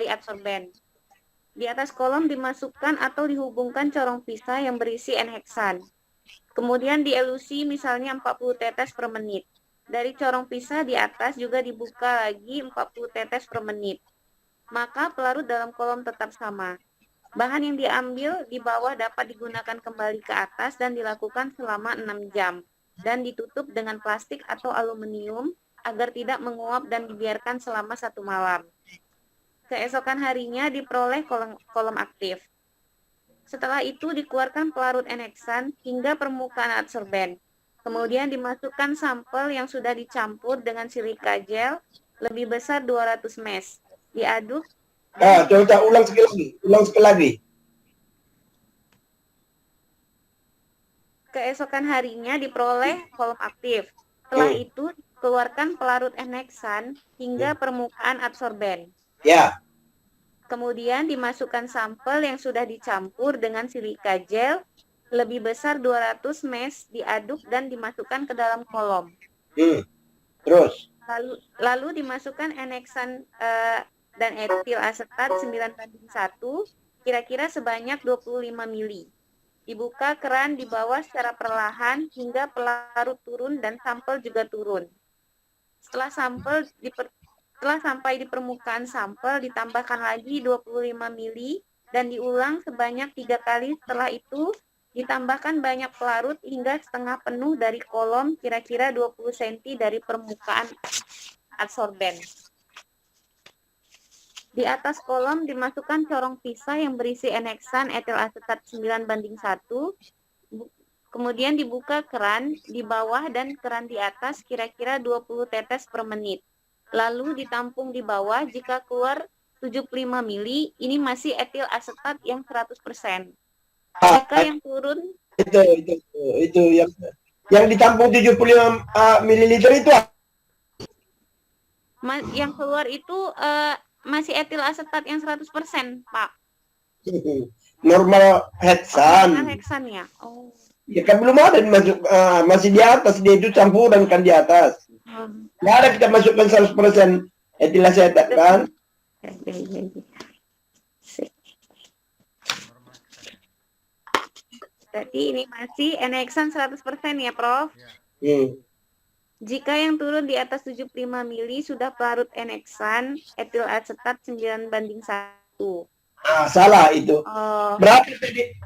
dari adsorben. Di atas kolom dimasukkan atau dihubungkan corong pisah yang berisi N-heksan. Kemudian dielusi misalnya 40 tetes per menit. Dari corong pisah di atas juga dibuka lagi 40 tetes per menit. Maka pelarut dalam kolom tetap sama. Bahan yang diambil di bawah dapat digunakan kembali ke atas dan dilakukan selama 6 jam. Dan ditutup dengan plastik atau aluminium agar tidak menguap dan dibiarkan selama 1 malam. Keesokan harinya diperoleh kolom aktif. Setelah itu dikeluarkan pelarut N-heksan hingga permukaan adsorben. Kemudian dimasukkan sampel yang sudah dicampur dengan silika gel lebih besar 200 ml. Diaduk. Coba ulang sekali lagi. Keesokan harinya diperoleh kolom aktif. Setelah itu keluarkan pelarut N-heksan hingga permukaan adsorben. Ya. Kemudian dimasukkan sampel yang sudah dicampur dengan silika gel lebih besar 200 ml, diaduk dan dimasukkan ke dalam kolom. Terus? Lalu dimasukkan N-heksan dan etil asetat 9:1, kira-kira sebanyak 25 ml. Dibuka keran di bawah secara perlahan hingga pelarut turun dan sampel juga turun. Setelah sampai di permukaan sampel, ditambahkan lagi 25 ml dan diulang sebanyak 3 kali. Setelah itu, ditambahkan banyak pelarut hingga setengah penuh dari kolom, kira-kira 20 cm dari permukaan adsorben. Di atas kolom dimasukkan corong pisah yang berisi N-heksan etil asetat 9:1. Kemudian dibuka keran di bawah dan keran di atas kira-kira 20 tetes per menit. Lalu ditampung di bawah. Jika keluar 75 ml, ini masih etil asetat yang 100%. Jika yang turun itu yang ditampung 75 ml itu yang keluar itu masih etil asetat yang 100%, Pak. Normal heksan. Normal heksan ya. Oh. Ya kan belum ada dimasuk, masih di atas, dia itu campuran kan di atas. Nggak ada kita masukkan 100% etil asetat kan. Berarti ini masih N-heksan 100% ya, Prof? Jika yang turun di atas 75 ml sudah pelarut N-heksan etil asetat 9:1. Salah itu.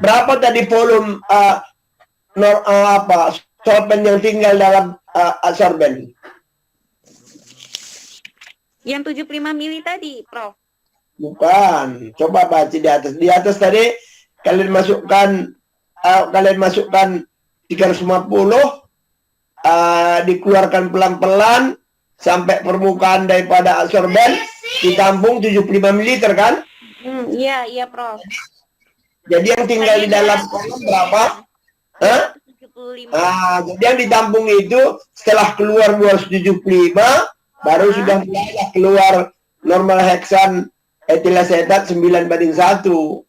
Berapa tadi volume solvent yang tinggal dalam adsorben? Yang 75 ml tadi, Prof. Bukan. Coba baca di atas. Di atas tadi kalian masukkan 350, dikeluarkan pelan-pelan sampai permukaan daripada adsorben, ditampung 75 ml kan? Iya, Prof. Jadi yang tinggal di dalam kolom berapa? 75. Jadi yang ditampung itu setelah keluar 275 baru sudah mulai keluar normal heksan etil asetat 9:1.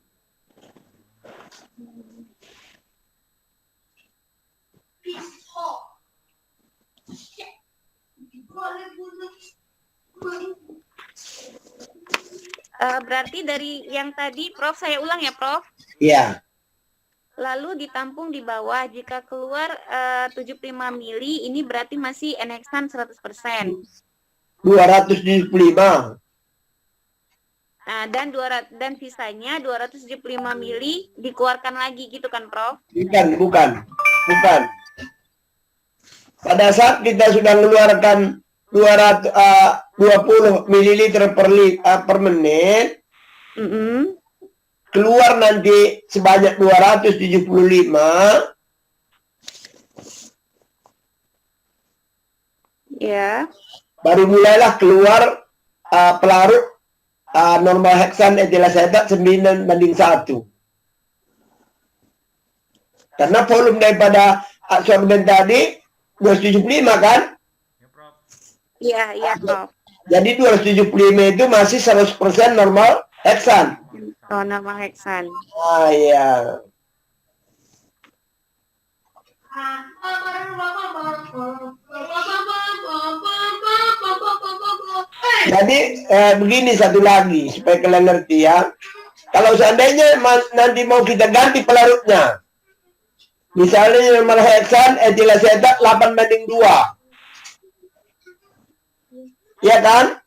Berarti dari yang tadi, Prof, saya ulang ya, Prof? Iya. Lalu ditampung di bawah. Jika keluar 75 ml, ini berarti masih N-heksan 100%. 275. Nah, dan sisanya 275 ml dikeluarkan lagi gitu kan, Prof? Bukan. Pada saat kita sudah mengeluarkan 20 ml per menit, keluar nanti sebanyak 275. Ya. Baru mulailah keluar pelarut normal heksan etil asetat 9:1. Karena volume daripada adsorben tadi 275 kan? Iya, Prof. Jadi 275 itu masih 100% normal heksan. Normal heksan. Iya. Jadi begini satu lagi supaya kalian ngerti ya. Kalau seandainya nanti mau kita ganti pelarutnya, misalnya normal heksan etil asetat 8:2, ya kan?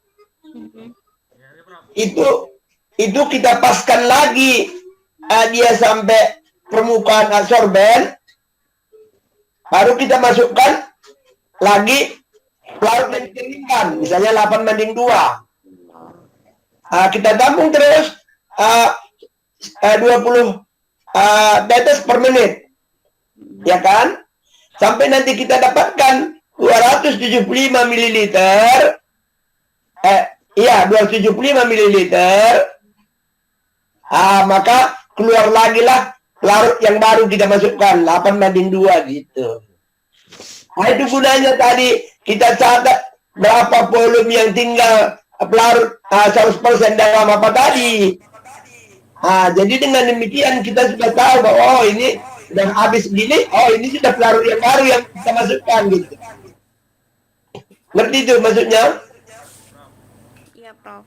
Itu kita paskan lagi dia sampai permukaan adsorben, baru kita masukkan lagi pelarut yang dikeringkan, misalnya 8:2. Kita tampung terus 20 tetes per menit, ya kan? Sampai nanti kita dapatkan 275 ml. 275 ml. Maka keluar lagi lah pelarut yang baru kita masukkan 8:2 gitu. Itu gunanya tadi kita catat berapa volume yang tinggal pelarut 100% dalam apa tadi. Jadi dengan demikian kita sudah tahu bahwa ini sudah habis gini, ini sudah pelarut yang baru yang kita masukkan gitu. Ngerti itu maksudnya? Iya, Prof.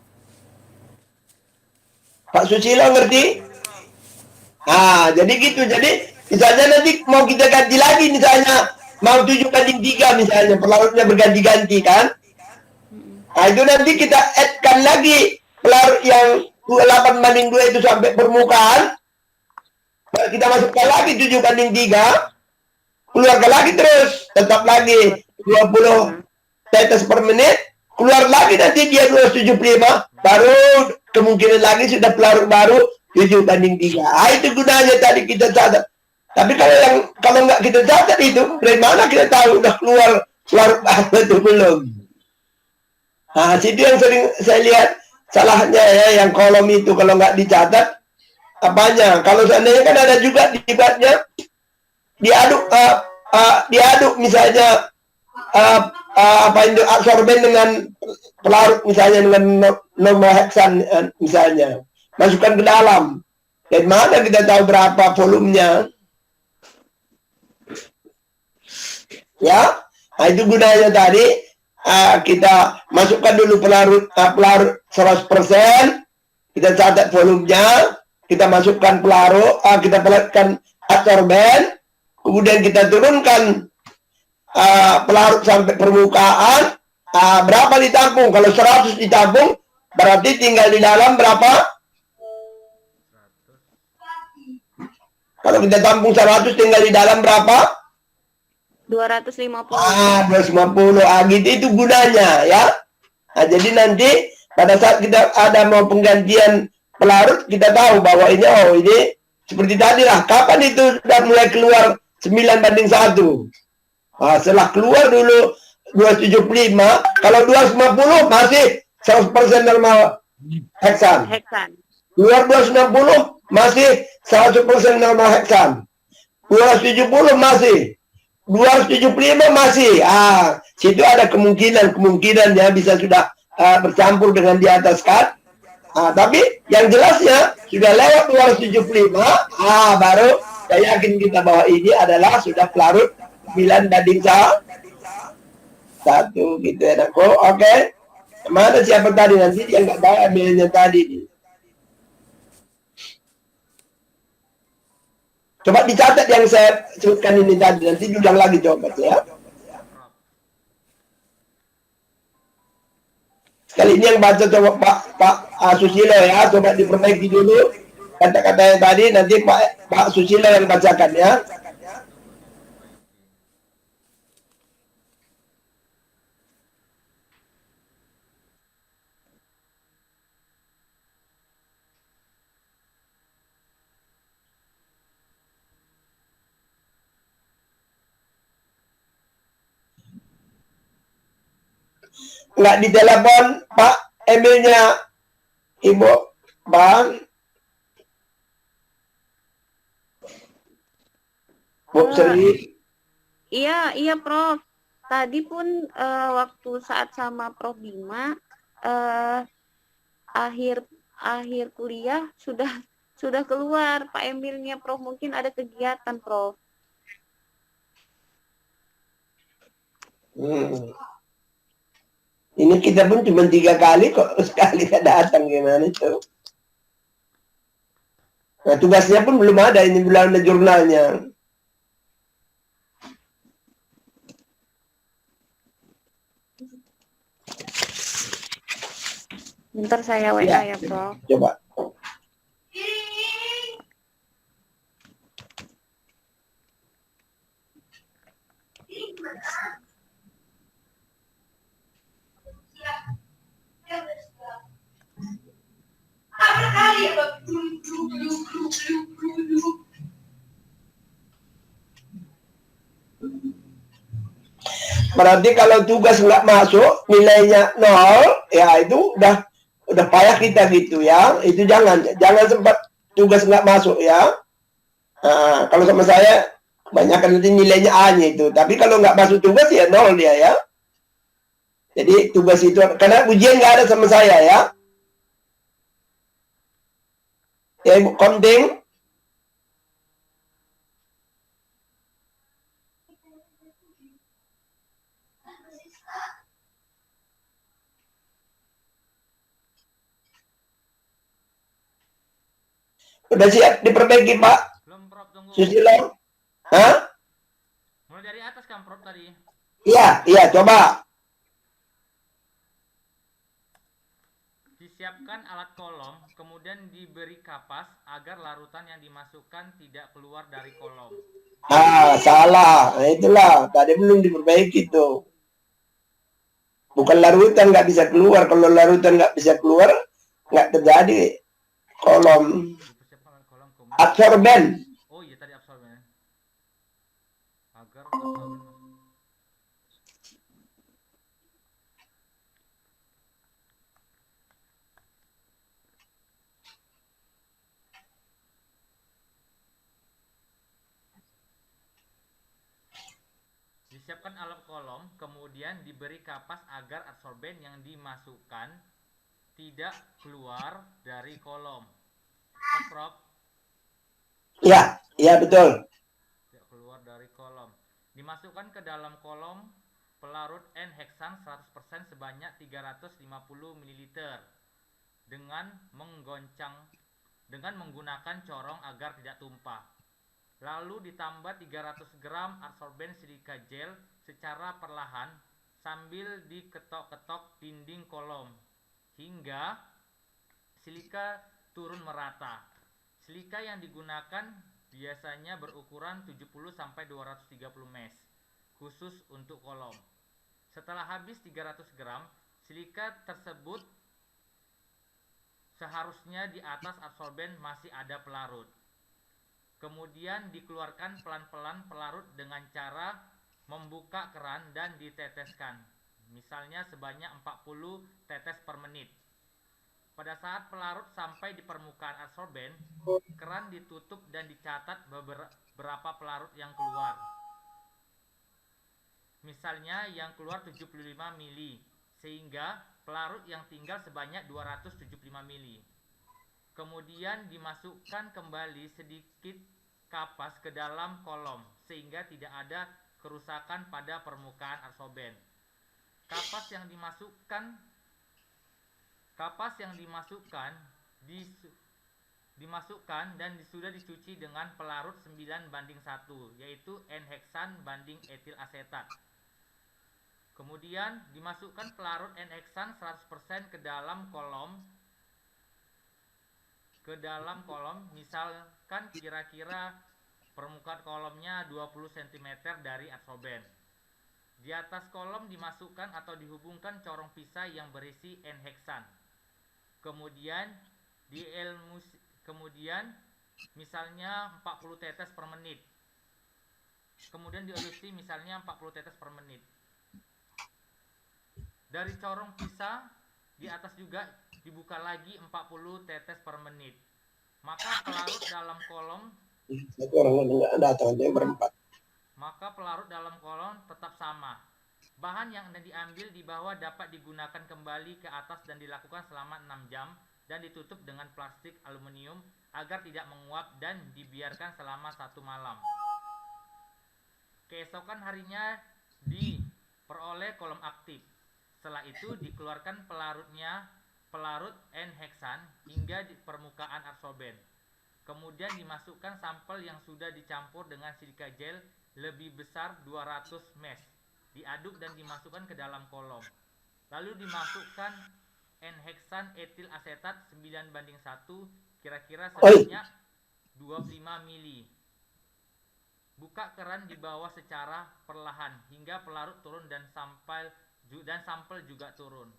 Pak Susilo ngerti? Jadi gitu. Jadi misalnya nanti mau kita ganti lagi, misalnya mau 7:3 misalnya, pelarutnya berganti-ganti kan? Itu nanti kita add-kan lagi pelarut yang 8:2 itu sampai permukaan. Kita masukkan lagi 7:3, keluarkan lagi terus, tetap lagi 20 tetes per menit, keluar lagi nanti dia 275, baru kemungkinan lagi sudah pelarut baru 7:3. Itu gunanya tadi kita catat. Tapi kalau nggak kita catat itu, dari mana kita tahu udah keluar pelarut baru itu belum? Situ yang sering saya lihat salahnya ya, yang kolom itu kalau nggak dicatat apanya. Kalau seandainya kan ada juga dibatnya diaduk misalnya adsorben dengan pelarut misalnya dengan normal heksan misalnya, masukkan ke dalam. Dari mana kita tahu berapa volumenya? Ya, itu gunanya tadi kita masukkan dulu pelarut 100%, kita catat volumenya, kita masukkan pelarut, kita pelarutkan adsorben, kemudian kita turunkan pelarut sampai permukaan. Berapa ditampung? Kalau 100 ditampung, berarti tinggal di dalam berapa? Kalau kita tampung 100, tinggal di dalam berapa? 250. 250. Gitu itu gunanya ya. Jadi nanti pada saat kita ada mau penggantian pelarut, kita tahu bahwa ini seperti tadi lah. Kapan itu sudah mulai keluar 9:1? Setelah keluar dulu 275, kalau 250 masih 100% normal heksan. Keluar 260 masih 100% normal heksan. 270 masih. 275 masih. Situ ada kemungkinan ya bisa sudah bercampur dengan di atas kan. Tapi yang jelasnya sudah lewat 275, baru saya yakin kita bahwa ini adalah sudah pelarut 9:1 gitu ya, Oke. Mana siapa tadi nanti yang nggak tahu ambilnya tadi. Coba dicatat yang saya sebutkan ini tadi, nanti diulang lagi coba ya. Sekali ini yang baca coba Pak Susilo ya, coba diperbaiki dulu kata-katanya tadi, nanti Pak Susilo yang bacakan ya. Nggak ditelepon Pak Emilnya Ibu Bang Bu Sri. Iya Prof. Tadi pun waktu saat sama Prof Bima akhir kuliah sudah keluar Pak Emilnya Prof, mungkin ada kegiatan Prof. Ini kita pun cuma 3 kali kok, sekali nggak datang gimana itu. Nah, tugasnya pun belum ada, ini belum ada jurnalnya. Bentar saya WA ya, Prof. Coba. Berarti kalau tugas nggak masuk, nilainya 0, ya itu udah payah kita gitu ya. Itu jangan sempat tugas nggak masuk ya. Nah, kalau sama saya kebanyakan nanti nilainya A-nya itu. Tapi kalau nggak masuk tugas ya 0 dia ya. Jadi tugas itu karena ujian nggak ada sama saya ya. Ya Ibu Komting. Udah siap diperbaiki Pak Belum, Prof, tunggu. Susilo? Hah? Mulai dari atas kan, Prof, tadi. Iya, coba. Disiapkan alat kolom, kemudian diberi kapas agar larutan yang dimasukkan tidak keluar dari kolom. Salah. Nah, itulah. Tadi belum diperbaiki tuh. Bukan larutan nggak bisa keluar. Kalau larutan nggak bisa keluar, nggak terjadi kolom. Dipersiapkan alat kolom, kemudian... Absorben. Oh iya, tadi absorben. Agar absorben masuk. Disiapkan alat kolom, kemudian diberi kapas agar absorben yang dimasukkan tidak keluar dari kolom. Prof, Iya betul. tidak keluar dari kolom. Dimasukkan ke dalam kolom pelarut N-heksan 100% sebanyak 350 ml dengan menggunakan corong agar tidak tumpah. Lalu ditambah 300 gram absorben silika gel secara perlahan sambil diketok-ketok dinding kolom hingga silika turun merata. Silika yang digunakan biasanya berukuran 70-230 mesh khusus untuk kolom. Setelah habis 300 gram, silika tersebut seharusnya di atas absorben masih ada pelarut. Kemudian dikeluarkan pelan-pelan pelarut dengan cara membuka keran dan diteteskan, misalnya sebanyak 40 tetes per menit. Pada saat pelarut sampai di permukaan absorben, keran ditutup dan dicatat berapa pelarut yang keluar. Misalnya yang keluar 75 mili, sehingga pelarut yang tinggal sebanyak 275 mili. Kemudian dimasukkan kembali sedikit kapas ke dalam kolom sehingga tidak ada kerusakan pada permukaan absorben. Kapas yang dimasukkan dan sudah dicuci dengan pelarut 9:1, yaitu N-heksan banding etil asetat. Kemudian dimasukkan pelarut N-heksan 100% ke dalam kolom, misalkan kira-kira permukaan kolomnya 20 cm dari absorben. Di atas kolom dimasukkan atau dihubungkan corong pisah yang berisi N-heksan. Kemudian misalnya 40 tetes per menit. Kemudian dielusi misalnya 40 tetes per menit. Dari corong pisah di atas juga dibuka lagi 40 tetes per menit. Maka pelarut dalam kolom tetap sama. Bahan yang diambil di bawah dapat digunakan kembali ke atas dan dilakukan selama 6 jam dan ditutup dengan plastik aluminium agar tidak menguap dan dibiarkan selama 1 malam. Keesokan harinya diperoleh kolom aktif. Setelah itu dikeluarkan pelarut N-heksan hingga di permukaan adsorben. Kemudian dimasukkan sampel yang sudah dicampur dengan silika gel lebih besar 200 ml. Diaduk dan dimasukkan ke dalam kolom. Lalu dimasukkan N-heksan etil asetat 9:1 kira-kira sebanyak 25 mili. Buka keran di bawah secara perlahan hingga pelarut turun dan sampel juga turun.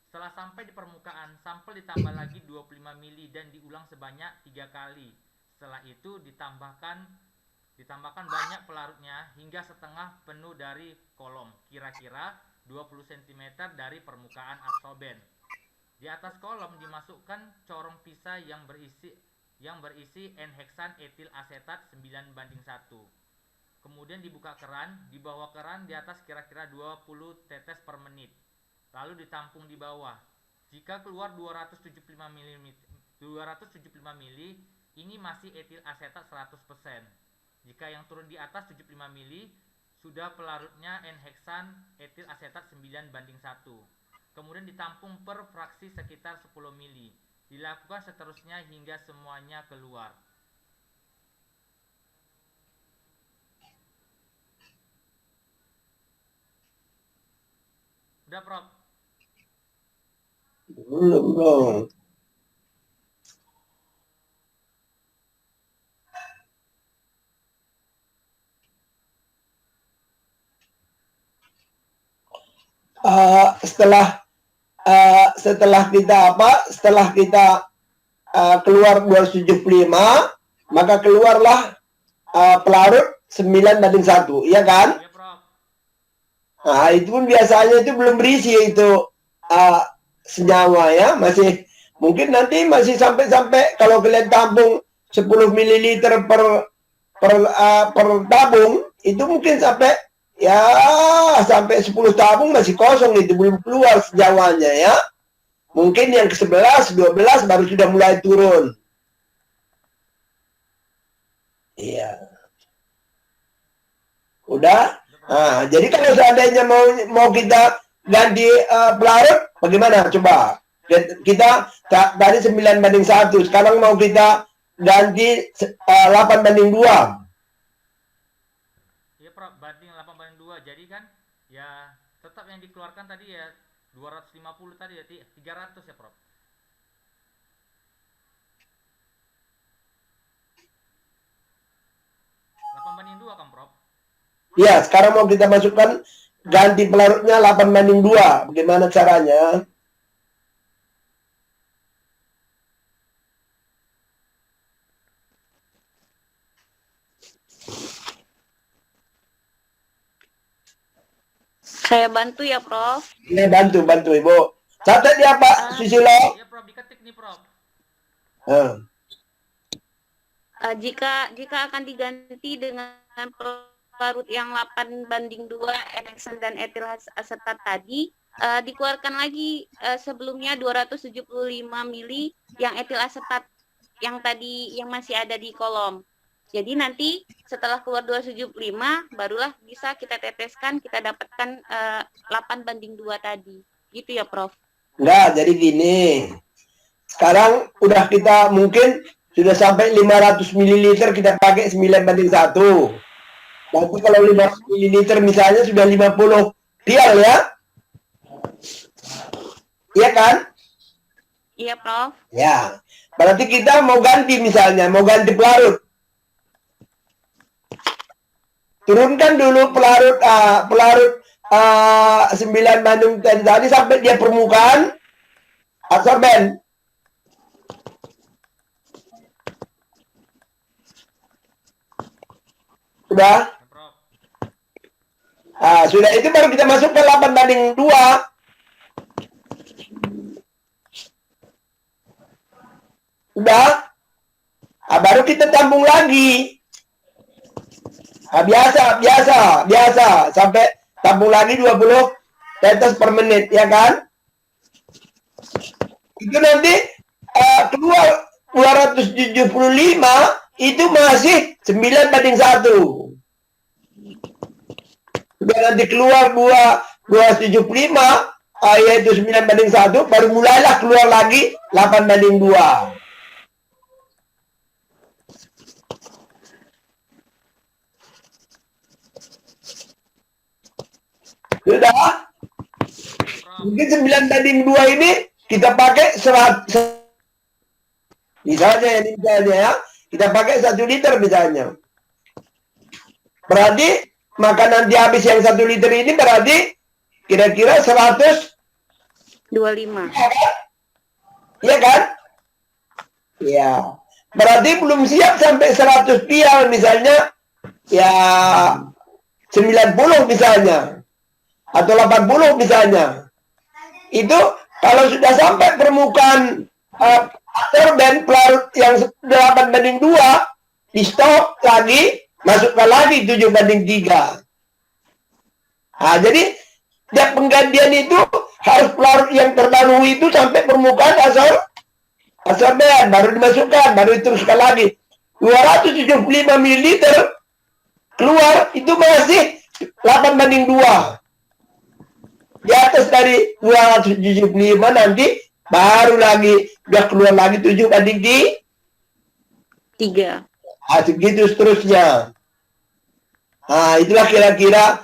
Setelah sampai di permukaan, sampel ditambah lagi 25 mili dan diulang sebanyak 3 kali. Setelah itu ditambahkan banyak pelarutnya hingga setengah penuh dari kolom, kira-kira 20 cm dari permukaan adsorben. Di atas kolom dimasukkan corong pisah yang berisi N-heksan etil asetat 9:1. Kemudian dibuka keran, di bawah keran di atas kira-kira 20 tetes per menit. Lalu ditampung di bawah. Jika keluar 275 mili, ini masih etil asetat 100%. Jika yang turun di atas 75 mili, sudah pelarutnya N-heksan etil asetat 9:1. Kemudian ditampung per fraksi sekitar 10 mili. Dilakukan seterusnya hingga semuanya keluar. Udah, Prof? Belum. Setelah kita keluar 275, maka keluarlah pelarut 9:1, iya kan? Iya, Prof. Nah, itu pun biasanya itu belum berisi itu senyawa ya, mungkin nanti masih sampai kalau kalian tampung 10 ml per tabung, itu mungkin sampai 10 tabung masih kosong, itu belum keluar senyawanya ya. Mungkin yang ke-11, 12 baru sudah mulai turun. Iya. Udah? Nah, jadi kalau seandainya mau kita ganti pelarut, bagaimana? Coba. Kita dari 9:1, sekarang mau kita ganti 8:2. Iya, Prof, banding 8:2. Jadi kan ya tetap yang dikeluarkan tadi ya 250 tadi ya 300 ya, Prof. 8:2 kan, Prof? Ya, sekarang mau kita masukkan ganti pelarutnya 8:2. Bagaimana caranya? Saya bantu ya, Prof. Ini bantu Ibu. Catat ya Pak Susilo. Iya, Prof, diketik nih, Prof. Jika akan diganti dengan pelarut yang 8:2 N-heksan dan etil asetat tadi, dikeluarkan lagi sebelumnya 275 mili yang etil asetat yang tadi yang masih ada di kolom. Jadi nanti setelah keluar 275 barulah bisa kita teteskan, kita dapatkan 8:2 tadi. Gitu ya, Prof? Enggak, jadi gini. Sekarang udah kita mungkin sudah sampai 500 ml kita pakai 9:1. Nanti kalau 500 ml misalnya sudah 50 rial ya. Iya kan? Iya, Prof. Ya. Berarti kita mau ganti misalnya, mau ganti pelarut. Turunkan dulu pelarut 9:1 tadi sampai dia permukaan adsorben. Sudah? Ya, Prof. Sudah itu baru kita masuk ke 8:2. Sudah? Baru kita tampung lagi. Biasa sampai tampung lagi 20 tetes per menit, ya kan? Itu nanti keluar 275 itu masih 9:1. Sudah nanti keluar 275 yaitu 9:1, baru mulailah keluar lagi 8:2. Sudah? Mungkin 9:2 ini kita pakai 100. Misalnya ya, kita pakai 1 liter misalnya. Berarti makanan habis yang 1 liter ini berarti kira-kira 25. Iya kan? Ya. Berarti belum siap sampai 100 pial misalnya, ya 90 misalnya, atau 80 misalnya. Itu kalau sudah sampai permukaan absorben pelarut yang 8:2, di stop lagi, masukkan lagi 7:3. Nah, jadi setiap penggantian itu harus pelarut yang terdahulu itu sampai permukaan absorben, baru dimasukkan, baru diteruskan lagi. 275 ml keluar, itu masih 8:2. Di atas dari 275 nanti baru lagi udah keluar lagi 7:3. Segitu seterusnya. Nah, itulah kira-kira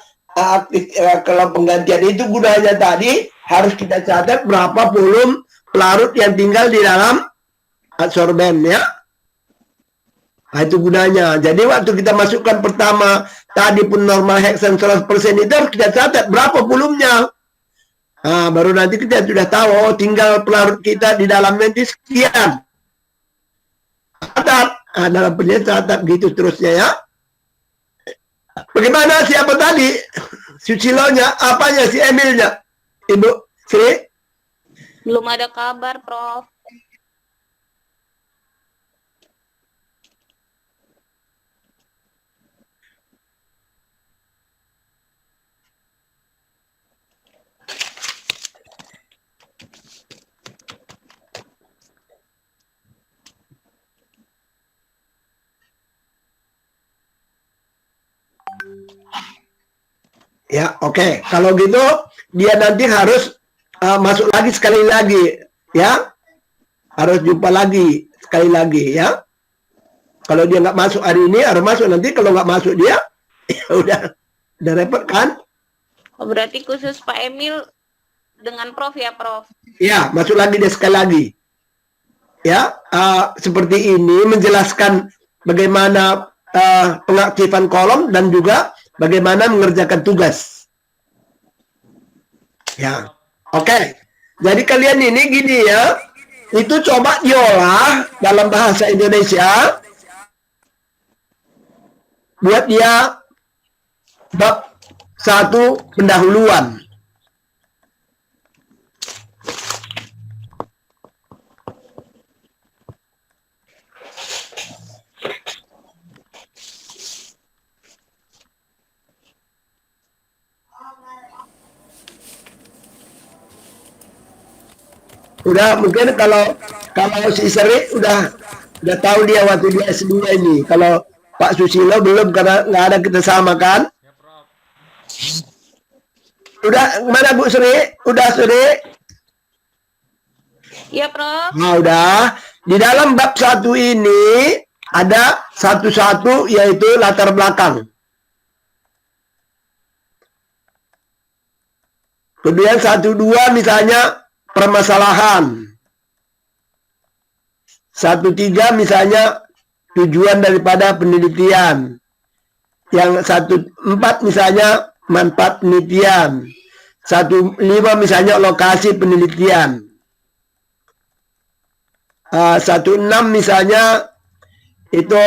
kalau penggantian itu gunanya tadi harus kita catat berapa volume pelarut yang tinggal di dalam absorben ya. Nah, itu gunanya. Jadi waktu kita masukkan pertama tadi pun normal heksan 100% itu harus kita catat berapa volumenya. Nah, baru nanti kita sudah tahu, oh, tinggal pelarut kita di dalam nanti sekian. Catat. Nah, dalam penjelasan catat gitu terusnya ya. Bagaimana siapa tadi? Susilonya, apanya si Emilnya? Ibu Sri? Belum ada kabar, Prof. Ya, oke. Kalau gitu dia nanti harus masuk lagi sekali lagi, ya. Harus jumpa lagi sekali lagi, ya. Kalau dia nggak masuk hari ini, harus masuk nanti. Kalau nggak masuk dia, ya udah repot kan? Oh, berarti khusus Pak Emil dengan Prof ya, Prof? Ya, masuk lagi dia sekali lagi. Ya, seperti ini menjelaskan bagaimana pengaktifan kolom dan juga bagaimana mengerjakan tugas. Ya, oke. Jadi kalian ini gini ya, itu coba diolah dalam bahasa Indonesia, buat dia bab 1 pendahuluan. Udah mungkin kalau si Seri udah tahu dia waktu dia S2 ini. Kalau Pak Susilo belum karena nggak ada kita sama kan. Ya, Prof. Udah mana Bu Sri? Udah Sri? Iya, Prof. Nah, udah. Di dalam bab 1 ini ada 1-1 yaitu latar belakang. Kemudian 1-2 misalnya permasalahan. 1-3 misalnya tujuan daripada penelitian. Yang 1-4 misalnya manfaat penelitian. 1-5 misalnya lokasi penelitian. 1-6 misalnya itu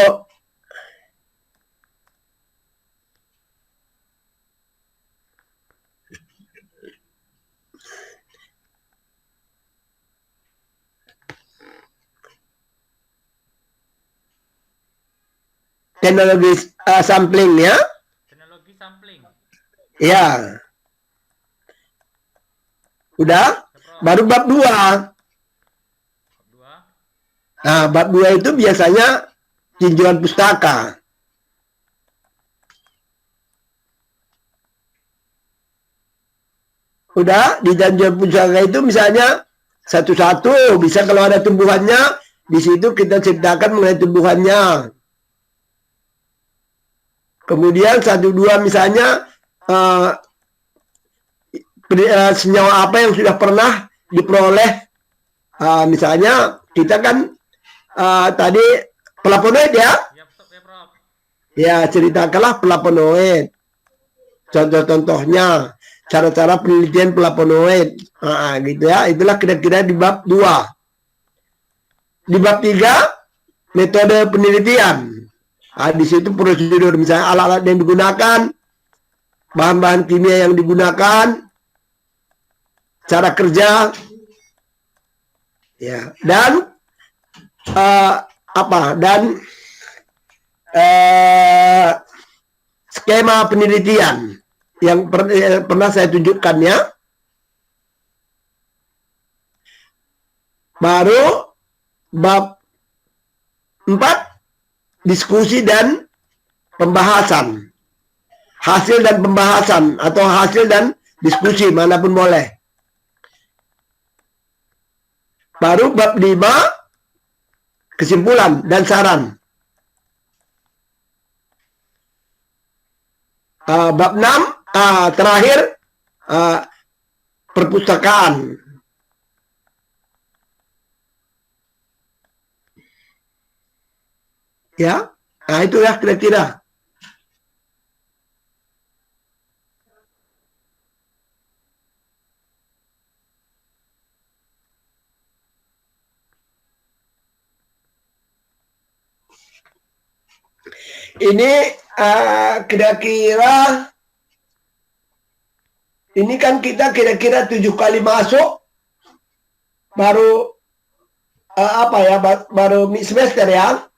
teknologi sampling ya. Teknologi sampling. Ya. Udah? Baru bab 2. Bab 2. Nah, bab 2 itu biasanya tinjauan pustaka. Udah di janjian pusaka itu misalnya satu-satu, bisa kalau ada tumbuhannya di situ kita ceritakan mengenai tumbuhannya. Kemudian satu dua misalnya senyawa apa yang sudah pernah diperoleh. Misalnya kita kan tadi flavonoid ya. Ya, ceritakanlah flavonoid. Contoh-contohnya, cara-cara penelitian flavonoid. Gitu ya. Itulah kira-kira di bab 2. Di bab 3, metode penelitian. Di situ prosedur, misalnya alat-alat yang digunakan, bahan-bahan kimia yang digunakan, cara kerja, ya, dan skema penelitian yang pernah saya tunjukkan ya. Baru bab 4, diskusi dan pembahasan. Hasil dan pembahasan atau hasil dan diskusi manapun boleh. Baru bab 5, kesimpulan dan saran. Bab 6, terakhir, perpustakaan. Ya, itu ya kira-kira. Ini kira-kira ini kan kita kira-kira 7 kali masuk baru baru mid semester ya.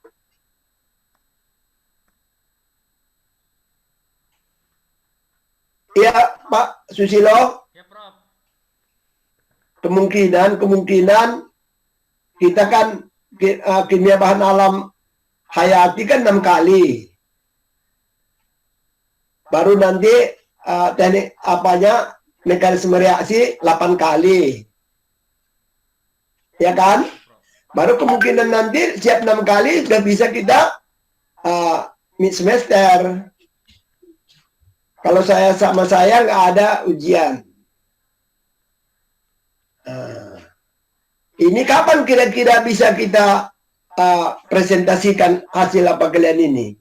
Iya, Pak Susilo. Ya, Prof. Kemungkinan kita kan kimia bahan alam hayati kan 6 kali. Baru nanti teknik mekanisme reaksi 8 kali. Ya kan? Baru kemungkinan nanti siap 6 kali sudah bisa kita mid semester. Kalau saya sama saya nggak ada ujian. Ini kapan kira-kira bisa kita presentasikan hasil apa kalian ini?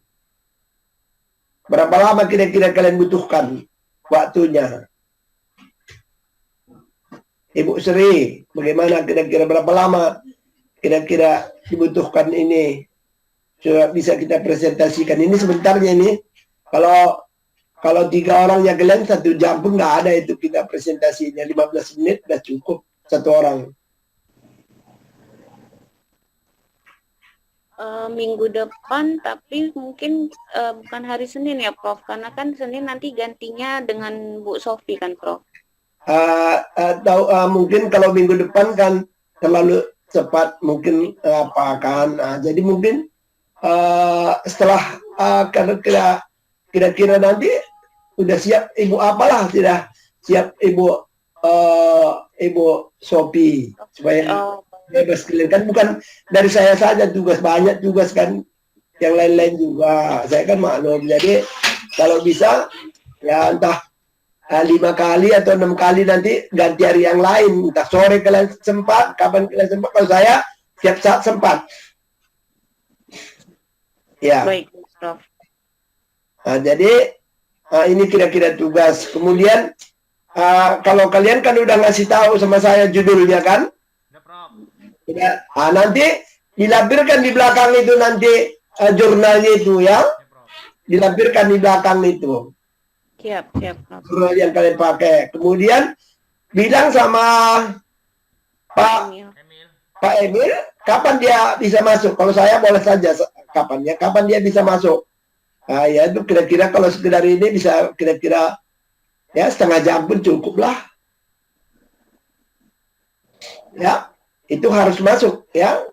Berapa lama kira-kira kalian butuhkan waktunya? Ibu Sri, bagaimana kira-kira berapa lama kira-kira dibutuhkan ini sudah bisa kita presentasikan? Ini sebentarnya ini kalau 3 orang yang kalian 1 jam pun nggak ada itu kita presentasinya, 15 menit udah cukup 1 orang. Minggu depan, tapi mungkin bukan hari Senin ya, Prof. Karena kan Senin nanti gantinya dengan Bu Sofi kan, Prof. Mungkin kalau minggu depan kan terlalu cepat mungkin jadi mungkin setelah kira-kira nanti udah siap Ibu apalah tidak siap Ibu Sofi supaya bebas kalian kan bukan dari saya saja tugas, banyak tugas kan yang lain-lain juga, saya kan maklum. Jadi kalau bisa ya entah 5 kali atau 6 kali nanti ganti hari yang lain, entah sore kalian sempat, kapan kalian sempat. Kalau saya tiap saat sempat ya. Baik, Prof. Jadi ini kira-kira tugas. Kemudian kalau kalian kan udah ngasih tahu sama saya judulnya kan? Ya, nanti dilampirkan di belakang itu nanti jurnalnya itu ya. Dilampirkan di belakang itu. Siap, Prof. Jurnal yang kalian pakai. Kemudian bilang sama Pak Emil, kapan dia bisa masuk? Kalau saya boleh saja kapan dia bisa masuk? Ya itu kira-kira kalau sekedar ini bisa kira-kira ya setengah jam pun cukup lah. Ya, itu harus masuk ya.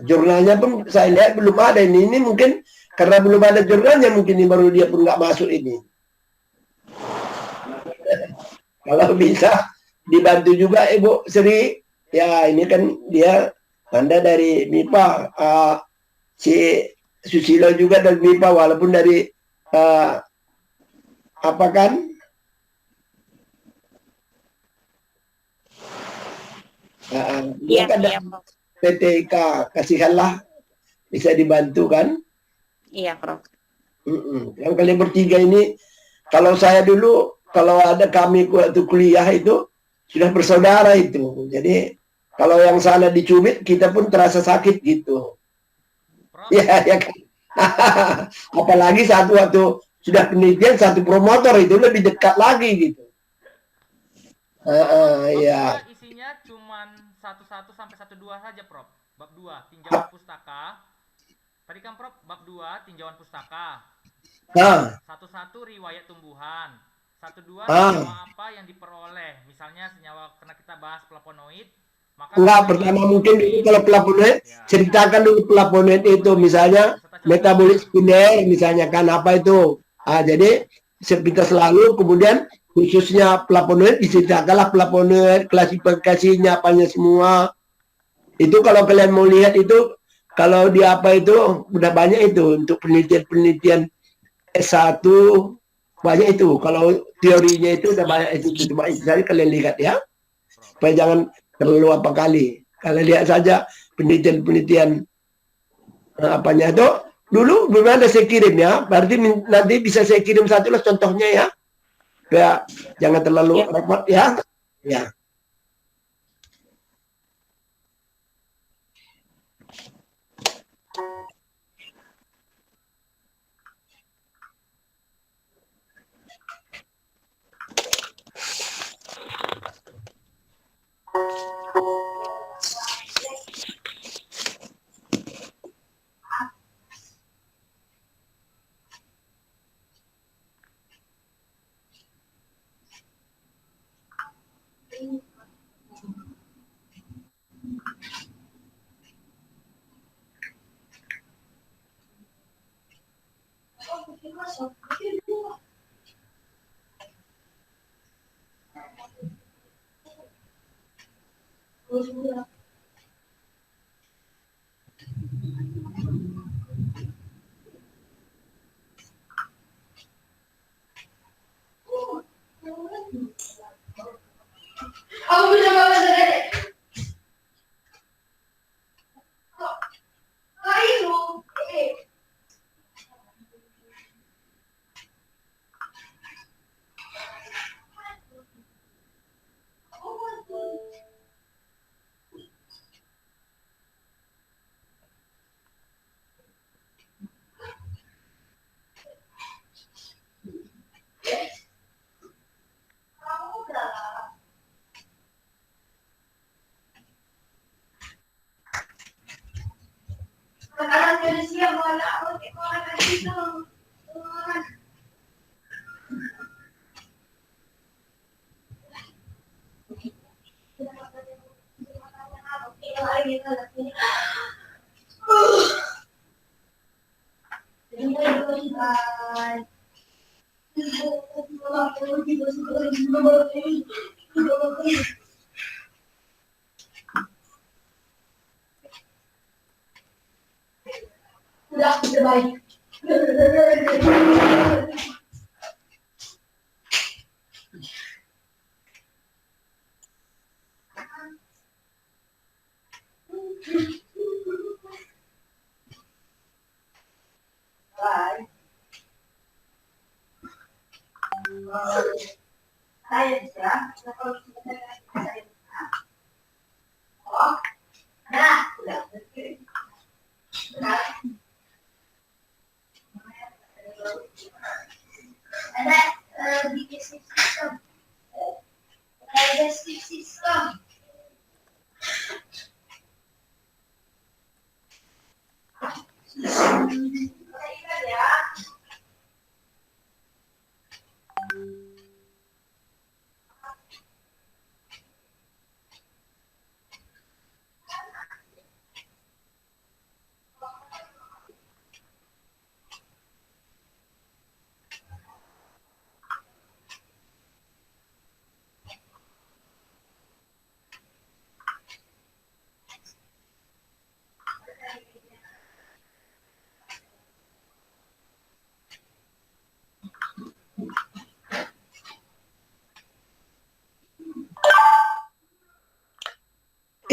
Jurnalnya pun saya lihat belum ada ini mungkin karena belum ada jurnalnya mungkin ini baru dia pun nggak masuk ini. Kalau bisa dibantu juga Ibu Sri. Ya ini kan dia Anda dari MIPA, si Susilo juga dari MIPA, walaupun dari apa kan? Dia Iya, kan iya, dari Prof. PTK, kasihanlah bisa dibantu kan? Iya, Prof. Yang kalian bertiga ini, kalau saya dulu, kalau ada kami waktu kuliah itu sudah bersaudara itu. Jadi kalau yang sana dicubit, kita pun terasa sakit gitu. Prof, Ya, ya kan. Apalagi satu waktu sudah penelitian satu promotor itu lebih dekat lagi gitu. Prof, bab Ya. 3 isinya cuman 11 sampai 12 saja, Prof. Bab 2 tinjauan pustaka. Tadi kan Prof bab 2 tinjauan pustaka. Nah, 1 riwayat tumbuhan. 1 senyawa ah, apa yang diperoleh? Misalnya senyawa, karena kita bahas flavonoid, maka enggak, senyawa pertama mungkin dulu flavonoid. kalau flavonoid, Ya, ceritakan dulu flavonoid itu, misalnya beserta metabolit contohnya. sekunder, misalnya kan apa itu. Jadi sepintas selalu, kemudian khususnya flavonoid diceritakanlah flavonoid, klasifikasinya apanya semua. Itu kalau kalian mau lihat itu, kalau di apa itu udah banyak itu untuk penelitian-penelitian S1 banyak itu. Kalau teorinya itu udah banyak itu, cuma itu saja kalian lihat ya. Prof. Supaya jangan terlalu apa kali. Kalian lihat saja penelitian-penelitian apanya itu. Dulu belum ada saya kirim ya. Berarti nanti bisa saya kirim satu lah contohnya ya. Supaya jangan terlalu Iya, repot ya. Ya.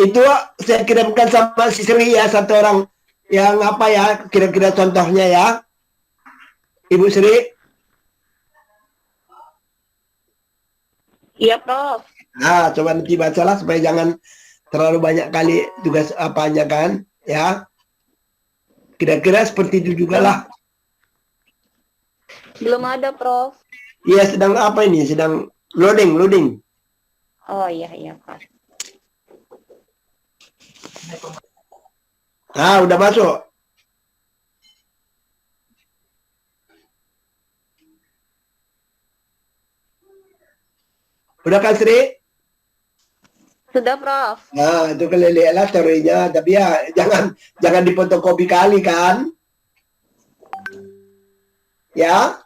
itu saya kirimkan sama si Sri ya, satu orang yang apa ya, kira-kira contohnya ya, Ibu Sri. Iya, Prof. Nah, coba nanti bacalah supaya jangan terlalu banyak kali tugas apanya kan, ya. Kira-kira seperti itu juga lah. Belum ada, Prof. Iya, sedang apa ini? Sedang loading. Oh, iya, Prof. Ah, udah masuk. Udah kan, Sri? Sudah, Prof. Nah, itu kelelek lah teorinya, tapi ya jangan difotokopi kali kan? Ya,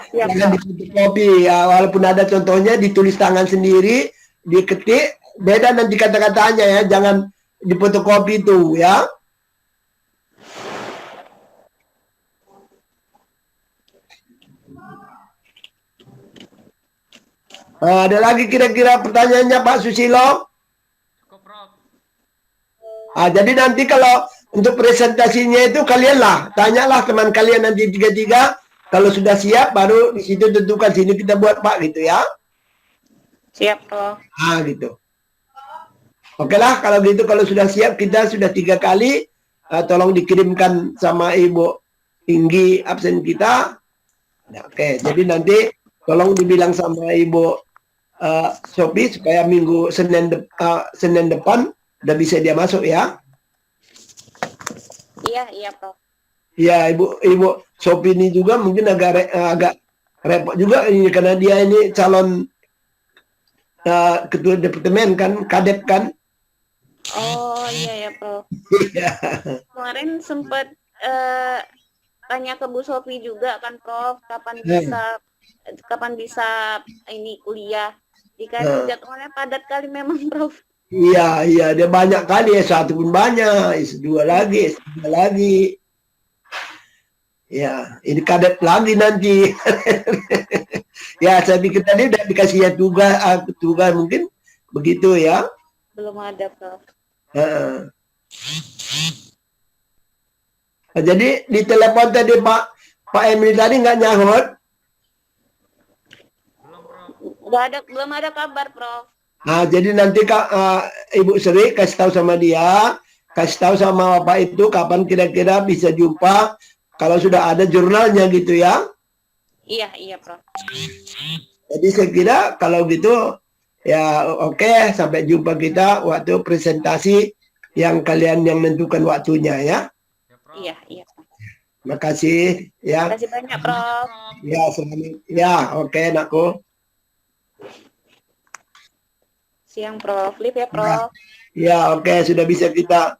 Iya, jangan Prof. difotokopi. Ya, walaupun ada contohnya ditulis tangan sendiri, diketik, beda nanti kata-katanya ya, jangan difotokopi itu ya. Ada lagi kira-kira pertanyaannya Pak Susilo? Cukup, Prof. Jadi nanti kalau untuk presentasinya itu kalianlah, tanyalah teman kalian nanti tiga-tiga. Kalau sudah siap, baru di situ tentukan sini kita buat Pak gitu ya. Siap, Prof. Gitu. Oke lah, kalau gitu kalau sudah siap kita sudah 3 kali. Tolong dikirimkan sama Ibu Inggi absen kita. Nah, oke, jadi nanti tolong dibilang sama Ibu Sophie supaya minggu Senin depan udah bisa dia masuk ya. Iya, Prof. Ya, Ibu Sophie ini juga mungkin agak repot juga ini karena dia ini calon ketua departemen kan, kadep kan. Oh, iya, Prof. Kemarin sempat tanya ke Bu Sofi juga kan, Prof, kapan bisa ini kuliah. Jika jadwalnya padat kali memang, Prof. Iya, dia banyak kali, S1 pun banyak, S2 lagi, S3 lagi. Ya, ini kadep lagi nanti. Ya, saya pikir tadi udah dikasih ya tugas mungkin begitu ya. Belum ada, Prof. Jadi di telepon tadi Pak Emil tadi nggak nyahut. Belum ada kabar, Prof. Nah, jadi nanti Ibu Sri kasih tahu sama dia, kasih tahu sama Bapak itu kapan kira-kira bisa jumpa. Kalau sudah ada jurnalnya gitu ya. Iya, Prof. Jadi saya kira kalau gitu ya oke, sampai jumpa kita waktu presentasi yang kalian yang menentukan waktunya ya. Iya. Terima kasih ya. Terima kasih banyak, Prof. Ya, selamat. Ya, oke, nakku. Siang, Prof. Live ya, Prof. Ya, oke, sudah bisa kita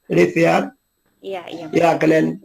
live ya. Iya. Ya, kalian.